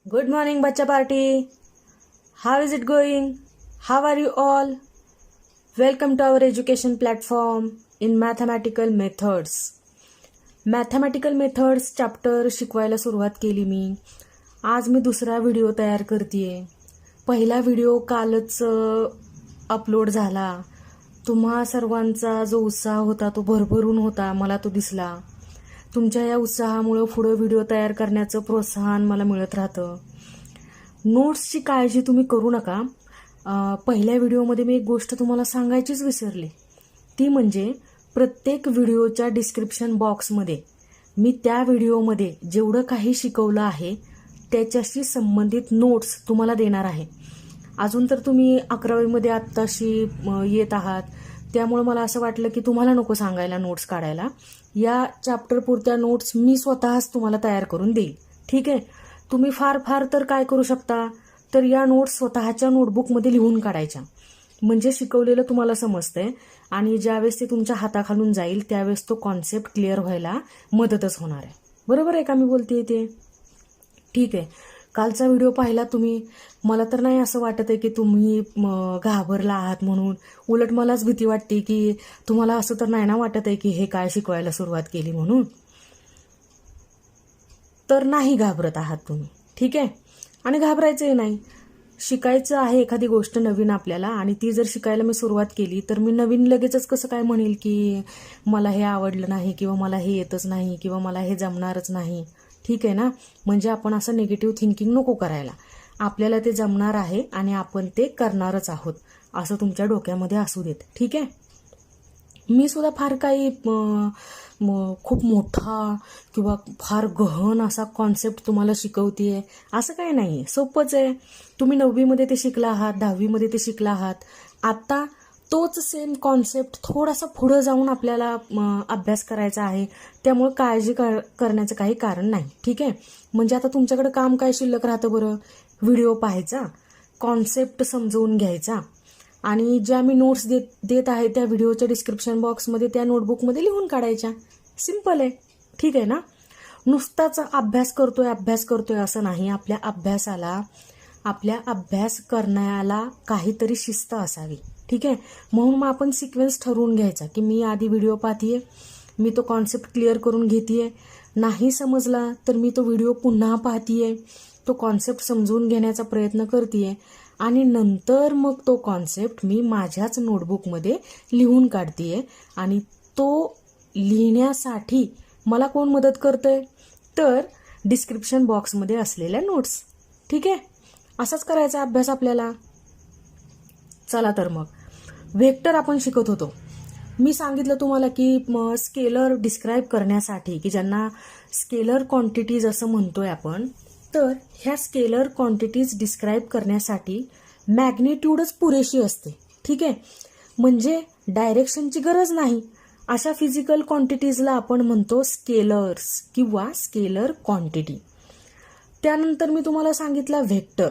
Good morning, Bacha Party. How is it going? How are you all? Welcome to our education platform in Mathematical Methods. Mathematical Methods chapter शिकवायला सुरुवात केली मी. आज मी दुसरा video तयार करतेय. पहिला व्हिडिओ कालच अपलोड झाला. तुम्हा सर्वांचा जो उत्साह होता तो भरभरून होता, मला तो दिसला. तुमच्या या उत्साहामुळे पुढे व्हिडिओ तयार करण्याचं प्रोत्साहन मला मिळत राहतं. नोट्सची काळजी तुम्ही करू नका. पहिल्या व्हिडिओमध्ये मी एक गोष्ट तुम्हाला सांगायचीच विसरले. ती म्हणजे प्रत्येक व्हिडिओच्या डिस्क्रिप्शन बॉक्समध्ये मी त्या व्हिडिओमध्ये जेवढं काही शिकवलं आहे त्याच्याशी संबंधित नोट्स तुम्हाला देणार आहे. अजून तर तुम्ही 11वीमध्ये आत्ताशी येत आहात, त्यामुळे मला असं वाटलं की तुम्हाला नको सांगायला नोट्स काढायला. या चॅप्टर पुरत्या नोट्स मी स्वतःच तुम्हाला तयार करून देईल. ठीक आहे. तुम्ही फार तर काय करू शकता, तर या नोट्स स्वतःच्या नोटबुकमध्ये लिहून काढायच्या. म्हणजे शिकवलेलं तुम्हाला समजतंय आणि ज्यावेळेस ते तुमच्या हाताखालून जाईल त्यावेळेस तो कॉन्सेप्ट क्लिअर व्हायला मदतच होणार आहे. बरोबर आहे का मी बोलतेय ते? ठीक आहे. कालचा व्हिडिओ पाहिला तुम्ही. मला तर नाही असं वाटत आहे की तुम्ही घाबरला आहात म्हणून. उलट मलाच भीती वाटते की तुम्हाला असं तर नाही ना वाटत आहे की हे काय शिकवायला सुरुवात केली म्हणून. तर नाही घाबरत आहात तुम्ही. ठीक आहे. आणि घाबरायचंही नाही. शिकायचं आहे एखादी गोष्ट नवीन आपल्याला, आणि ती जर शिकायला मी सुरुवात केली तर मी नवीन लगेचच कसं काय म्हणेल की मला हे आवडलं नाही किंवा मला हे येतच नाही किंवा मला हे जमणारच नाही. ठीक आहे ना. म्हणजे आपण असं निगेटिव्ह थिंकिंग नको करायला. आपल्याला ते जमणार आहे आणि आपण ते करणारच आहोत असं तुमच्या डोक्यामध्ये असू देत. ठीक आहे. मी सुद्धा फार काही खूप मोठा किंवा फार गहन असा कॉन्सेप्ट तुम्हाला शिकवतेय असं काही नाही. सोपंच आहे. तुम्ही 9वीमध्ये ते शिकला आहात, 10वीमध्ये ते शिकला आहात. आता तोच सेम कॉन्सेप्ट थोडासा पुढे जाऊन आपल्याला अभ्यास करायचा आहे. त्यामुळे काळजी करण्याचं काही कारण नाही. ठीक आहे. म्हणजे आता तुमच्याकडे काम काय शिल्लक राहतं बरं? व्हिडिओ पाहायचा, कॉन्सेप्ट समजवून घ्यायचा आणि ज्या मी नोट्स देत आहे त्या व्हिडिओच्या डिस्क्रिप्शन बॉक्समध्ये त्या नोटबुकमध्ये लिहून काढायच्या. सिंपल आहे. ठीक आहे ना. नुसताच अभ्यास करतोय असं नाही. आपल्या अभ्यास करण्याला काहीतरी शिस्त असावी. ठीक आहे. म्हणून मग आपण सिक्वेन्स ठरवून घ्यायचा की मी आधी व्हिडिओ पाहतीये, मी तो कॉन्सेप्ट क्लिअर करून घेतेय, नाही समजला तर मी तो व्हिडिओ पुन्हा पाहतीये, तो कॉन्सेप्ट समजून घेण्याचा प्रयत्न करतेय आणि नंतर मग तो कॉन्सेप्ट मी माझ्याच नोटबुकमध्ये लिहून काढतेय. आणि तो लिहिण्यासाठी मला कोण मदत करतंय? तर डिस्क्रिप्शन बॉक्समध्ये असलेल्या नोट्स. ठीक आहे. असाच करायचा अभ्यास आपल्याला. चला तर मग व्हेक्टर आपण शिकत होतो. मी सांगितलं तुम्हाला की स्केलर डिस्क्राईब करण्यासाठी, की ज्यांना स्केलर क्वांटिटीज असं म्हणतोय आपण, तर ह्या स्केलर क्वांटिटीज डिस्क्राईब करण्यासाठी मॅग्निट्यूडच पुरेशी असते. ठीक आहे. म्हणजे डायरेक्शनची गरज नाही. अशा फिजिकल क्वांटिटीजला आपण म्हणतो स्केलर्स किंवा स्केलर क्वांटिटी. त्यानंतर मी तुम्हाला सांगितलं व्हेक्टर.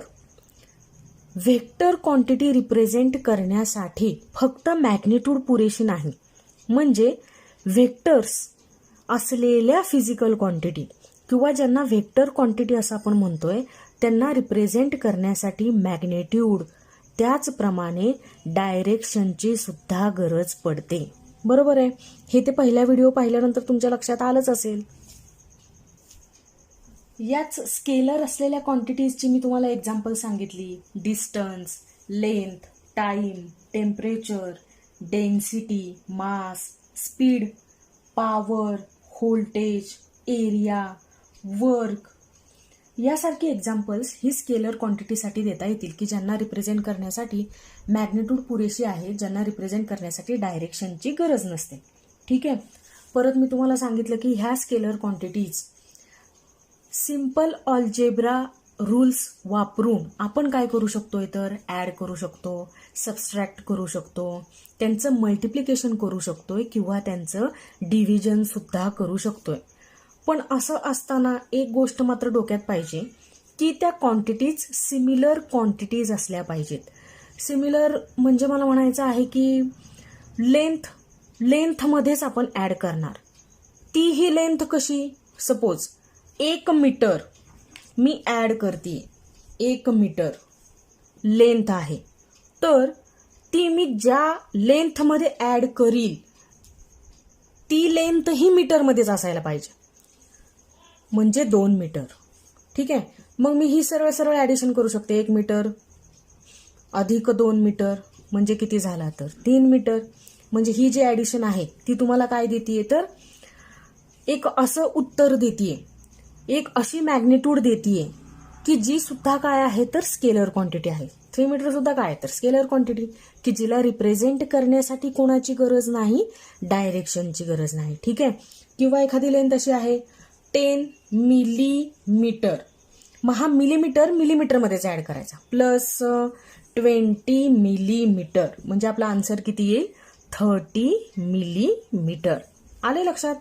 व्हेक्टर क्वांटिटी रिप्रेझेंट करण्यासाठी फक्त मॅग्निट्यूड पुरेशी नाही. म्हणजे व्हेक्टर्स असलेल्या फिजिकल क्वांटिटी किंवा ज्यांना व्हेक्टर क्वांटिटी असं आपण म्हणतोय त्यांना रिप्रेझेंट करण्यासाठी मॅग्निट्यूड, त्याचप्रमाणे डायरेक्शनची सुद्धा गरज पडते. बरोबर आहे. हे ते पहिला व्हिडिओ पाहिल्यानंतर तुमच्या लक्षात आलंच असेल. याच स्केलर असलेल्या क्वांटिटीजची मी तुम्हाला एक्झाम्पल सांगितली. Distance, length, time, temperature, density, mass, speed, power, voltage, area, work यासारखी एक्झाम्पल्स ही स्केलर क्वांटिटीसाठी देता येतील की ज्यांना रिप्रेझेंट करण्यासाठी मॅग्निट्यूड पुरेशी आहे, ज्यांना रिप्रेझेंट करण्यासाठी डायरेक्शनची गरज नसते. ठीक आहे. परत मी तुम्हाला सांगितलं की ह्या scalar quantities simple algebra rules वापरून आपण काय करू शकतोय, तर ॲड करू शकतो, सबस्ट्रॅक्ट करू शकतो, त्यांचं मल्टिप्लिकेशन करू शकतोय किंवा त्यांचं डिव्हिजन सुद्धा करू शकतोय. पण असं असताना एक गोष्ट मात्र डोक्यात पाहिजे की त्या क्वांटिटीज सिमिलर क्वांटिटीज असल्या पाहिजेत. सिमिलर म्हणजे मला म्हणायचं आहे की लेंथमध्येच आपण ॲड करणार. ती ही लेंथ कशी? सपोज 1 मीटर मी ॲड करते 1 मीटर लेंथ आहे, तर ती मी ज्या लेंथमध्ये ॲड करील ती लेंथ ही मीटरमध्येच असायला पाहिजे, म्हणजे 2 मीटर. ठीक आहे. मग मी ही सरळ सरळ ॲडिशन करू शकते. 1 मीटर अधिक 2 मीटर म्हणजे किती झाला तर 3 मीटर. म्हणजे ही जी ॲडिशन आहे ती तुम्हाला काय देतीये तर एक असं उत्तर देतीये, एक अशी मॅग्निट्यूड देतीये की जी सुद्धा काय आहे तर स्केलर क्वांटिटी आहे. 3 मीटर सुद्धा काय तर स्केलर क्वांटिटी, की जिला रिप्रेझेंट करण्यासाठी कोणाची गरज नाही, डायरेक्शनची गरज नाही. ठीक आहे. किंवा एखादी लेंथ अशी आहे 10 मिलीमीटर, मग हा मिलीमीटर मिलीमीटरमध्येच ॲड करायचा, प्लस 20 मिलीमीटर म्हणजे आपला आन्सर किती येईल 30 मिलीमीटर. आले लक्षात.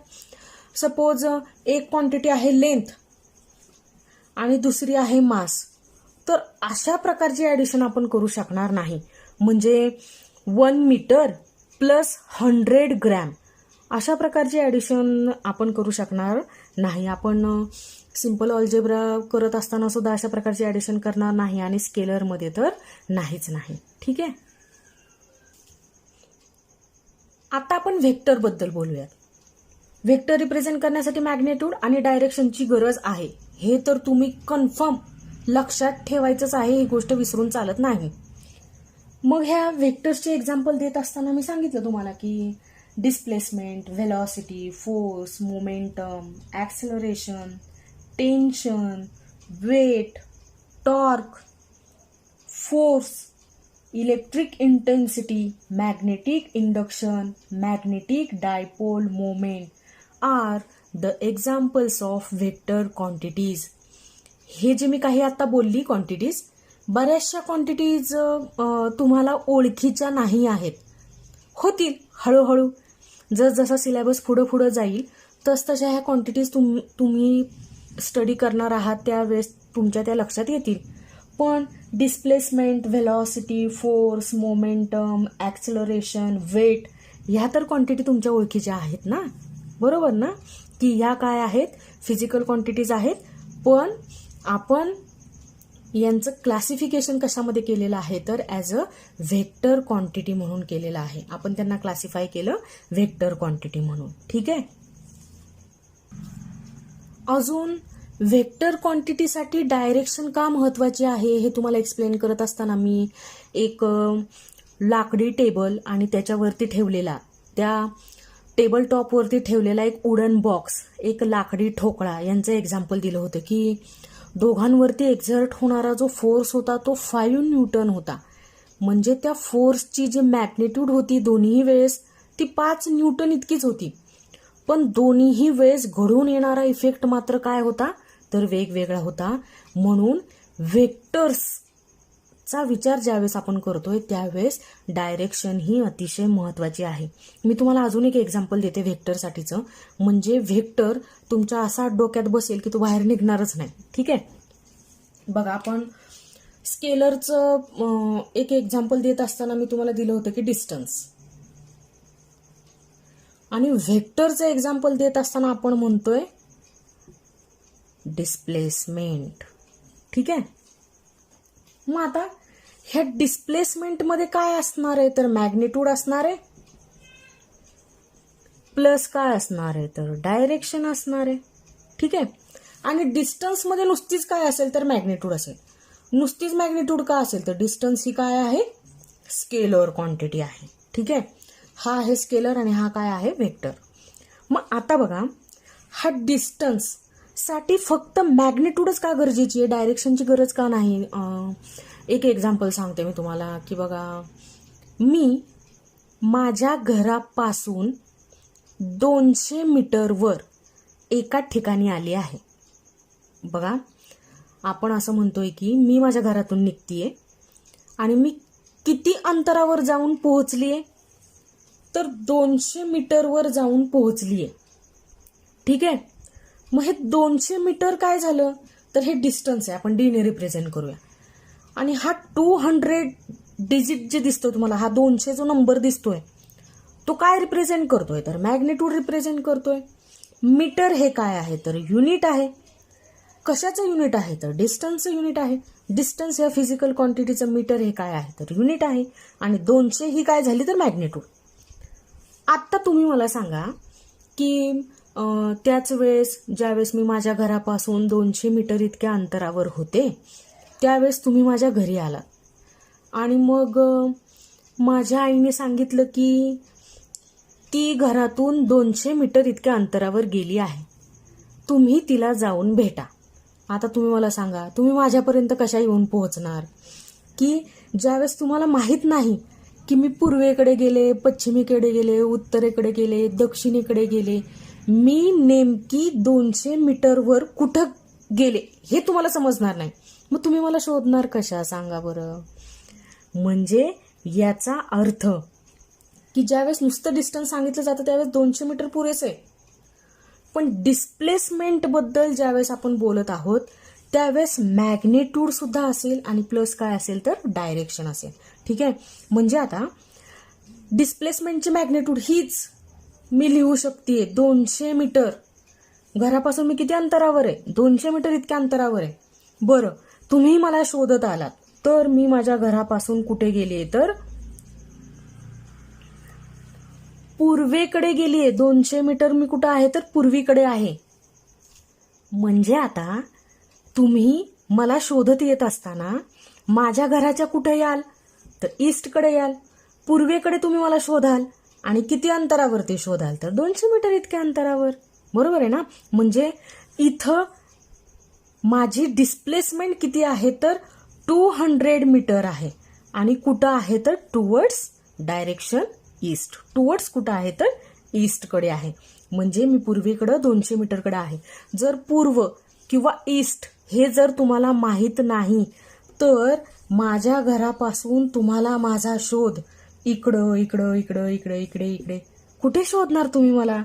सपोज एक क्वांटिटी आहे लेंथ आणि दुसरी आहे मास, तर अशा प्रकारची ॲडिशन आपण करू शकणार नाही. म्हणजे 1 मीटर प्लस 100 ग्रॅम अशा प्रकारची ॲडिशन आपण करू शकणार नाही. आपण सिंपल ऑल्जेब्रा करत असताना सुद्धा अशा प्रकारची ॲडिशन करणार नाही आणि स्केलरमध्ये तर नाहीच नाही. ठीक आहे. आता आपण व्हेक्टरबद्दल बोलूयात. व्हेक्टर रिप्रेझेंट करण्यासाठी मॅग्नेट्यूड आणि डायरेक्शनची गरज आहे, हे तर तुम्ही कन्फर्म लक्षात ठेवायचंच आहे, ही गोष्ट विसरून चालत नाही. मग ह्या व्हेक्टर्सचे एक्झाम्पल देत असताना मी सांगितलं तुम्हाला की displacement, velocity, force, momentum, acceleration, tension, weight, torque, force, electric intensity, magnetic induction, magnetic dipole moment are the examples of vector quantities. हे जे मी काही आता बोलली क्वांटिटीज, बऱ्याचशा क्वांटिटीज तुम्हाला ओळखीच्या नाही आहेत, होतील हळूहळू. जसजसा सिलेबस पुढं जाईल तसतशा ह्या क्वांटिटीज तुम्ही स्टडी करणार आहात त्यावेळेस तुमच्या त्या लक्षात येतील. पण displacement, velocity, force, momentum, acceleration, weight ह्या तर क्वांटिटी तुमच्या ओळखीच्या आहेत ना, बरोबर ना, की ह्या काय आहेत फिजिकल क्वांटिटीज आहेत. पण आपण यांचं क्लासिफिकेशन कशामध्ये केलेलं आहे तर ॲज अ व्हेक्टर क्वांटिटी म्हणून केलेलं आहे. आपण त्यांना क्लासिफाय केलं व्हेक्टर क्वांटिटी म्हणून. ठीक आहे. अजून व्हेक्टर क्वांटिटीसाठी डायरेक्शन का महत्वाची आहे हे तुम्हाला एक्सप्लेन करत असताना मी एक लाकडी टेबल आणि त्याच्यावरती ठेवलेला, त्या टेबल टॉपवरती ठेवलेला एक वुडन बॉक्स, एक लाकडी ठोकळा यांचं एक्झाम्पल दिलं होतं की दोघांवरती एक्झर्ट होणारा जो फोर्स होता तो 5 न्यूटन होता. म्हणजे त्या फोर्सची जी मॅग्निट्यूड होती दोन्ही वेळेस ती 5 न्यूटन इतकीच होती. पण दोन्हीही वेळेस घडून येणारा इफेक्ट मात्र काय होता तर वेगवेगळा होता. म्हणून व्हेक्टर्सचा विचार ज्यावेळेस आपण करतोय त्यावेळेस डायरेक्शन ही अतिशय महत्वाची आहे. मी तुम्हाला अजून एक एक्झाम्पल देते व्हेक्टरसाठीचं. म्हणजे व्हेक्टर तुमच्या असा डोक्यात बसेल की तो बाहेर निघणारच नाही. ठीक आहे. बघा, आपण स्केलरचं एक एक्झाम्पल देत असताना मी तुम्हाला दिलं होतं की डिस्टन्स, आणि व्हेक्टरचं एक्झाम्पल देत असताना आपण म्हणतोय डिस्प्लेसमेंट. ठीक आहे. मग आता ह्या डिस्प्लेसमेंटमध्ये काय असणार आहे तर मॅग्निट्यूड असणार आहे, प्लस काय असणार आहे तर डायरेक्शन असणार आहे. ठीक आहे. आणि डिस्टन्समध्ये नुसतीच काय असेल तर मॅग्निट्यूड असेल. नुसतीच मॅग्निट्यूड का असेल तर डिस्टन्स ही काय आहे स्केलर क्वांटिटी आहे. ठीक आहे. हा आहे स्केलर आणि हा काय आहे व्हेक्टर. मग आता बघा, हा डिस्टन्स साठी फक्त मॅग्निट्यूडच का गरजेची आहे, डायरेक्शनची गरज का नाही. एक एक्झाम्पल सांगते मी तुम्हाला की बघा, मी माझ्या घरापासून 200 मीटरवर एका ठिकाणी आली आहे. बघा, आपण असं म्हणतोय की मी माझ्या घरातून निघतीये आणि मी किती अंतरावर जाऊन पोहोचलीये तर 200 मीटरवर जाऊन पोहोचलीये. ठीक आहे. मग हे 200 मीटर काय झालं तर हे डिस्टन्स आहे, आपण डी ने रिप्रेझेंट करूया. आणि हा 200 डिजिट जे दिसतोय तुम्हाला, हा 200 जो नंबर दिसतोय तो काय रिप्रेझेंट करतोय तर मॅग्निट्यूड रिप्रेझेंट करतोय. मीटर हे काय आहे तर युनिट आहे. कशाचं युनिट आहे तर डिस्टन्सचं युनिट आहे. डिस्टन्स या फिजिकल क्वांटिटीचं मीटर हे काय आहे तर युनिट आहे. आणि 200 ही काय झाली तर मॅग्निट्यूड. आत्ता तुम्ही मला सांगा की त्याच वेळेस ज्यावेळेस मी माझ्या घरापासून 200 मीटर इतक्या अंतरावर होते त्यावेळेस तुम्ही माझ्या घरी आलात आणि मग माझ्या आईने सांगितलं की ती घरातून 200 मीटर इतक्या अंतरावर गेली आहे, तुम्ही तिला जाऊन भेटा. आता तुम्ही मला सांगा तुम्ही माझ्यापर्यंत कशा येऊन पोहोचणार की ज्यावेळेस तुम्हाला माहीत नाही की मी पूर्वेकडे गेले, पश्चिमेकडे गेले, उत्तरेकडे गेले, दक्षिणेकडे गेले, मी नेमकी 200 मीटरवर कुठं गेले हे तुम्हाला समजणार नाही. मग तुम्ही मला शोधणार कशा सांगा बरं. म्हणजे याचा अर्थ की ज्यावेळेस नुसतं डिस्टन्स सांगितलं जातं त्यावेळेस 200 मीटर पुरेसे आहे. पण डिस्प्लेसमेंट बद्दल ज्यावेळेस आपण बोलत आहोत त्यावेळेस मॅग्निट्यूड सुद्धा असेल आणि प्लस काय असेल तर डायरेक्शन असेल. ठीक आहे. म्हणजे आता डिस्प्लेसमेंटची मॅग्निट्यूड हीच मी लिहू शकते 200 मीटर. घरापासून मी किती अंतरावर आहे 200 मीटर इतक्या अंतरावर आहे. बरं तुम्ही मला शोधत आलात तर मी माझ्या घरापासून कुठे गेले तर पूर्वेकडे गेलीये. 200 मीटर मी कुठं आहे तर पूर्वीकडे आहे. म्हणजे आता तुम्ही मला शोधत येत असताना माझ्या घराच्या कुठे याल तर ईस्टकडे याल. पूर्वेकडे तुम्ही मला शोधाल आणि किती अंतरावर ते शोधाल तर 200 मीटर इतक्या अंतरावर. बरोबर आहे ना. म्हणजे इथं माझी डिस्प्लेसमेंट किती आहे तर 200 मीटर आहे आणि कुठं आहे तर टुवर्ड्स डायरेक्शन ईस्ट. टुवर्ड्स कुठं आहे तर ईस्टकडे आहे. म्हणजे मी पूर्वेकडं 200 मीटरकडे आहे. जर पूर्व किंवा ईस्ट हे जर तुम्हाला माहीत नाही तर माझ्या घरापासून तुम्हाला माझा शोध इकडं इकडं इकडं इकडे इकडे इकडे कुठे शोधणार तुम्ही मला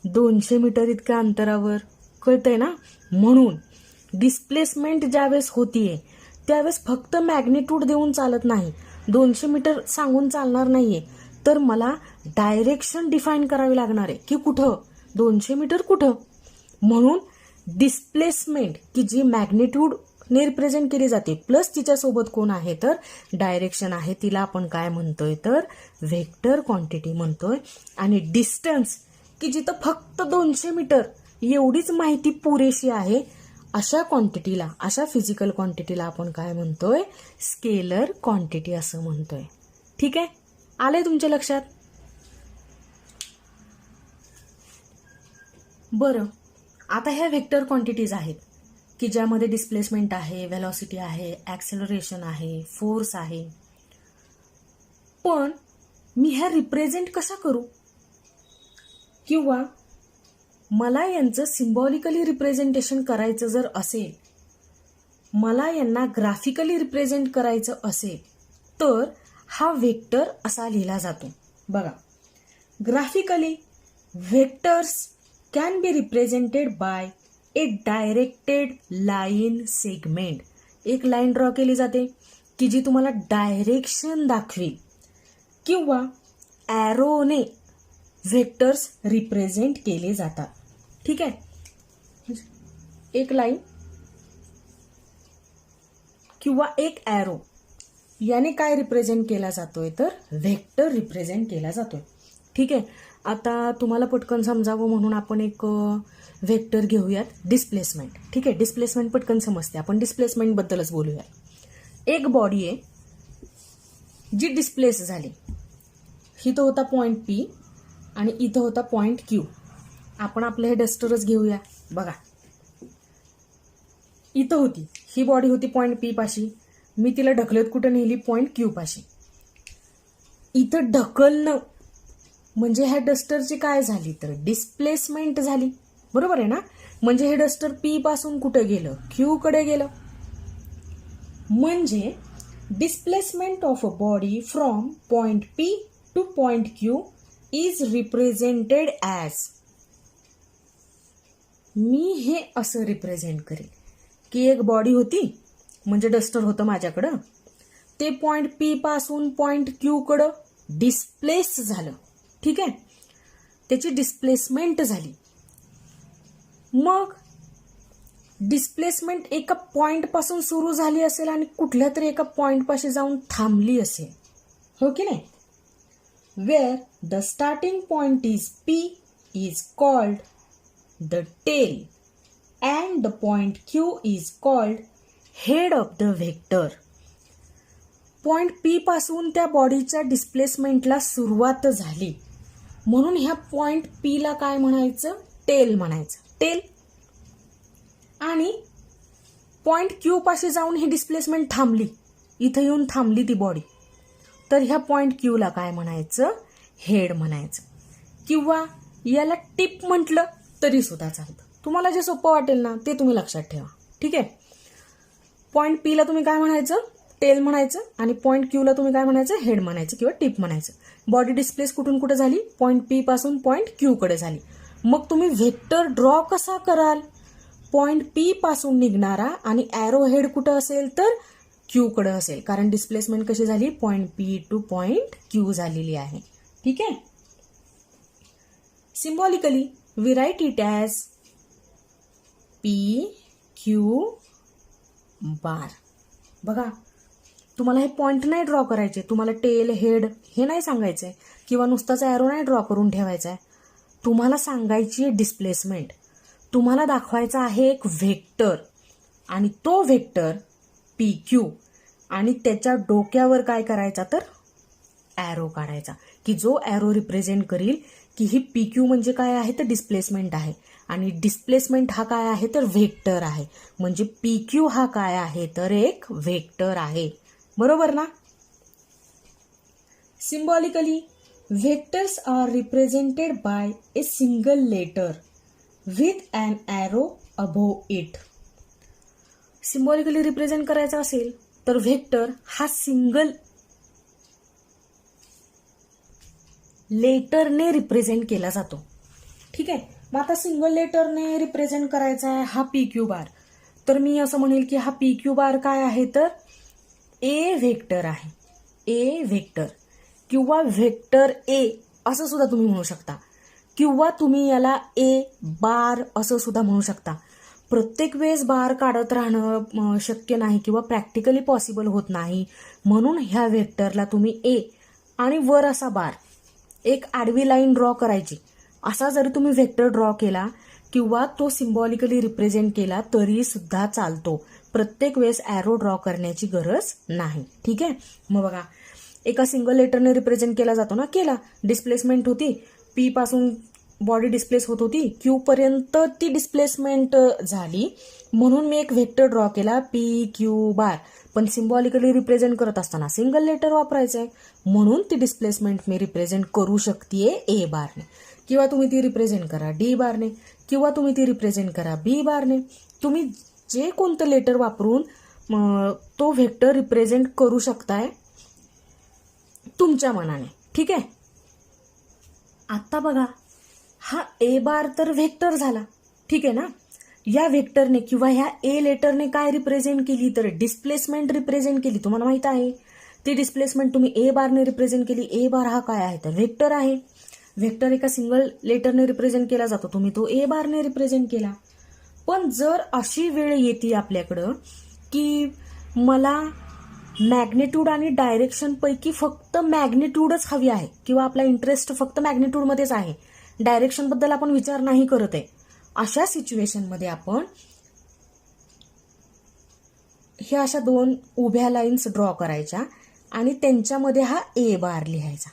200 मीटर इतक्या अंतरावर. कळतंय ना. म्हणून डिस्प्लेसमेंट ज्यावेळेस होतीये त्यावेळेस फक्त मॅग्निट्यूड देऊन चालत नाही, 200 मीटर सांगून चालणार नाहीये, तर मला डायरेक्शन डिफाईन करावी लागणार आहे की कुठं 200 मीटर कुठं. म्हणून डिस्प्लेसमेंट की जी मॅग्निट्यूडने रिप्रेझेंट केली जाते प्लस तिच्यासोबत कोण आहे तर डायरेक्शन आहे, तिला आपण काय म्हणतोय तर व्हेक्टर क्वांटिटी म्हणतोय. आणि डिस्टन्स की जिथं फक्त 200 मीटर एवढीच माहिती पुरेशी आहे अशा क्वांटिटीला, अशा फिजिकल क्वांटिटीला आपण काय म्हणतोय स्केलर क्वांटिटी असं म्हणतोय. ठीक आहे. आलंय तुमच्या लक्षात. बरं आता ह्या व्हेक्टर क्वांटिटीज आहेत की ज्यामध्ये डिस्प्लेसमेंट आहे, व्हेलॉसिटी आहे, ऍक्सेलरेशन आहे, फोर्स आहे. पण मी ह्या रिप्रेझेंट कशा करू किंवा मला यांचं सिम्बॉलिकली रिप्रेझेंटेशन करायचं जर असेल, मला यांना ग्राफिकली रिप्रेझेंट करायचं असेल तर हा व्हेक्टर असा लिहिला जातो. बघा graphically vectors can be represented by A directed line segment. एक लाईन ड्रॉ केली जाते की जी तुम्हाला डायरेक्शन दाखवेल किंवा ॲरोने व्हेक्टर्स रिप्रेझेंट केले जातात. ठीक आहे. एक लाईन किंवा एक ॲरो याने काय रिप्रेझेंट केला जातोय तर व्हेक्टर रिप्रेझेंट केला जातोय. ठीक आहे. आता तुम्हाला पटकन समजावं म्हणून आपण एक व्हेक्टर घेऊयात डिस्प्लेसमेंट. ठीक आहे. डिस्प्लेसमेंट पटकन समजते, आपण डिस्प्लेसमेंट बद्दलच बोलूया. एक बॉडी आहे जी डिस्प्लेस झाली. इथं होता पॉइंट पी आणि इथं होता पॉइंट क्यू. आपण आपलं हे डस्टरच घेऊया. बघा इथं होती ही बॉडी होती पॉइंट पी पाशी, मी तिला ढकलत कुठं नेली पॉइंट क्यू पाशी. इथं ढकलणं म्हणजे ह्या डस्टरची काय झाली तर डिस्प्लेसमेंट झाली. बरोबर आहे ना. म्हणजे हे डस्टर पी पासून कुठे गेलं क्यू कडे गेलं. म्हणजे displacement of a body from point P to point Q is represented as. मी हे असं रिप्रेझेंट करेन की एक बॉडी होती म्हणजे डस्टर होतं माझ्याकडं, ते पॉइंट पी पासून पॉइंट क्यू कडं डिस्प्लेस झालं. ठीक आहे. त्याची डिस्प्लेसमेंट झाली. मग डिस्प्लेसमेंट एका पॉइंट पासून सुरू झाली असेल आणि कुठल्या तरी एका पॉइंट पाशी जाऊन थांबली असेल, हो की नाही? Where the starting point is P is called the tail and the point Q is called head of the vector. Point P पासून त्या बॉडीच्या डिस्प्लेसमेंटला सुरुवात झाली म्हणून ह्या पॉइंट P ला काय म्हणायचं? टेल म्हणायचं. टेल. आणि पॉइंट Q पाशी जाऊन ही डिस्प्लेसमेंट थांबली, इथं येऊन थांबली ती बॉडी, तर ह्या पॉइंट Q ला काय म्हणायचं? हेड म्हणायचं. किंवा याला टिप म्हटलं तरी सुद्धा चालतं. तुम्हाला जे सोपं वाटेल ना ते तुम्ही लक्षात ठेवा. ठीक आहे. पॉइंट P ला तुम्ही काय म्हणायचं? टेल म्हणायचं. आणि पॉइंट Q ला तुम्ही काय म्हणायचं? हेड म्हणायचं किंवा टिप म्हणायचं. बॉडी डिस्प्लेस कुठून कुठे झाली? पॉइंट P पासून पॉइंट Q कडे झाली. मग तुम्ही व्हेक्टर ड्रॉ कसा कराल? पॉइंट P पासून निघणारा आणि ॲरो हेड कुठं असेल? तर Q कडे असेल, कारण डिस्प्लेसमेंट कशी झाली? Point P to point Q झालेली आहे. ठीक आहे. Symbolically we write it as P Q bar. बघा, तुम्हाला हे पॉइंट नाही ड्रॉ करायचे, तुम्हाला टेल हेड हे नाही सांगायचंय किंवा नुसताच ॲरो नाही ड्रॉ करून ठेवायचा आहे. तुम्हाला सांगायची डिस्प्लेसमेंट. तुम्हाला दाखवायचा आहे एक व्हेक्टर आणि तो व्हेक्टर PQ आणि त्याच्या डोक्यावर काय करायचा? तर ॲरो काढायचा की जो ॲरो रिप्रेझेंट करील की ही PQ म्हणजे काय आहे? तर डिस्प्लेसमेंट आहे आणि डिस्प्लेसमेंट हा काय आहे? तर व्हेक्टर आहे. म्हणजे PQ हा काय आहे? तर एक व्हेक्टर आहे. बरोबर ना? Symbolically vectors are represented by a single letter with an arrow above it. Symbolically represent करायचा असेल तर व्हेक्टर हा सिंगल लेटरने रिप्रेझेंट केला जातो. ठीक आहे. मग आता सिंगल लेटरने रिप्रेझेंट करायचा आहे हा PQ बार, तर मी असं म्हणेल की हा PQ बार काय आहे? तर ए व्हेक्टर आहे. ए व्हेक्टर किंवा व्हेक्टर ए असं सुद्धा तुम्ही म्हणू शकता, किंवा तुम्ही याला ए बार असं सुद्धा म्हणू शकता. प्रत्येक वेळेस बार काढत राहणं शक्य नाही किंवा प्रॅक्टिकली पॉसिबल होत नाही, म्हणून ह्या व्हेक्टरला तुम्ही ए आणि वर असा बार, एक आडवी लाईन ड्रॉ करायची. असा जरी तुम्ही व्हेक्टर ड्रॉ केला किंवा तो सिम्बॉलिकली रिप्रेझेंट केला तरी सुद्धा चालतो. प्रत्येक वेळेस ॲरो ड्रॉ करण्याची गरज नाही. ठीक आहे. मग बघा, एका सिंगल लेटरने रिप्रेझेंट केला जातो ना. केला. डिस्प्लेसमेंट होती, P पासून बॉडी डिस्प्लेस होत होती, Q पर्यंत ती डिस्प्लेसमेंट झाली म्हणून मी एक व्हेक्टर ड्रॉ केला PQ बार. पण सिम्बॉलिकली रिप्रेझेंट करत असताना सिंगल लेटर वापरायचं आहे म्हणून ती डिस्प्लेसमेंट मी रिप्रेझेंट करू शकते ए बारने, किंवा तुम्ही ती रिप्रेझेंट करा D बारने, किंवा तुम्ही ती रिप्रेझेंट करा B बारने. तुम्ही जे कोणतं लेटर वापरून तो व्हेक्टर रिप्रेझेंट करू शकताय तुमच्या मनाने. ठीक आहे. आता बघा, हा ए बार तर व्हेक्टर झाला. ठीक आहे ना. या व्हेक्टरने किंवा ह्या ए लेटरने काय रिप्रेझेंट केली? तर डिस्प्लेसमेंट रिप्रेझेंट केली. तुम्हाला माहित आहे ती डिस्प्लेसमेंट तुम्ही ए बारने रिप्रेझेंट केली. ए बार हा काय आहे? तर व्हेक्टर आहे. व्हेक्टर एका सिंगल लेटरने रिप्रेझेंट केला जातो, तुम्ही तो ए बारने रिप्रेझेंट केला. पण जर अशी वेळ येते आपल्याकडं की मला मॅग्निट्यूड आणि डायरेक्शन पैकी फक्त मॅग्निट्यूडच हवी आहे किंवा आपला इंटरेस्ट फक्त मॅग्निट्यूडमध्येच आहे, डायरेक्शन बद्दल आपण विचार नाही करत आहे, अशा सिच्युएशनमध्ये आपण ह्या अशा दोन उभ्या लाईन्स ड्रॉ करायच्या आणि त्यांच्यामध्ये हा ए बार लिहायचा.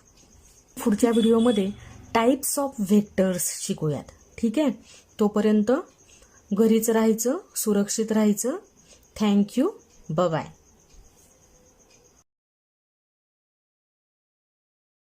पुढच्या व्हिडिओमध्ये टाइप्स ऑफ व्हेक्टर्स शिकूयात. ठीक आहे. तोपर्यंत घरीच राहायचं, सुरक्षित राहायचं. थँक्यू. बाय.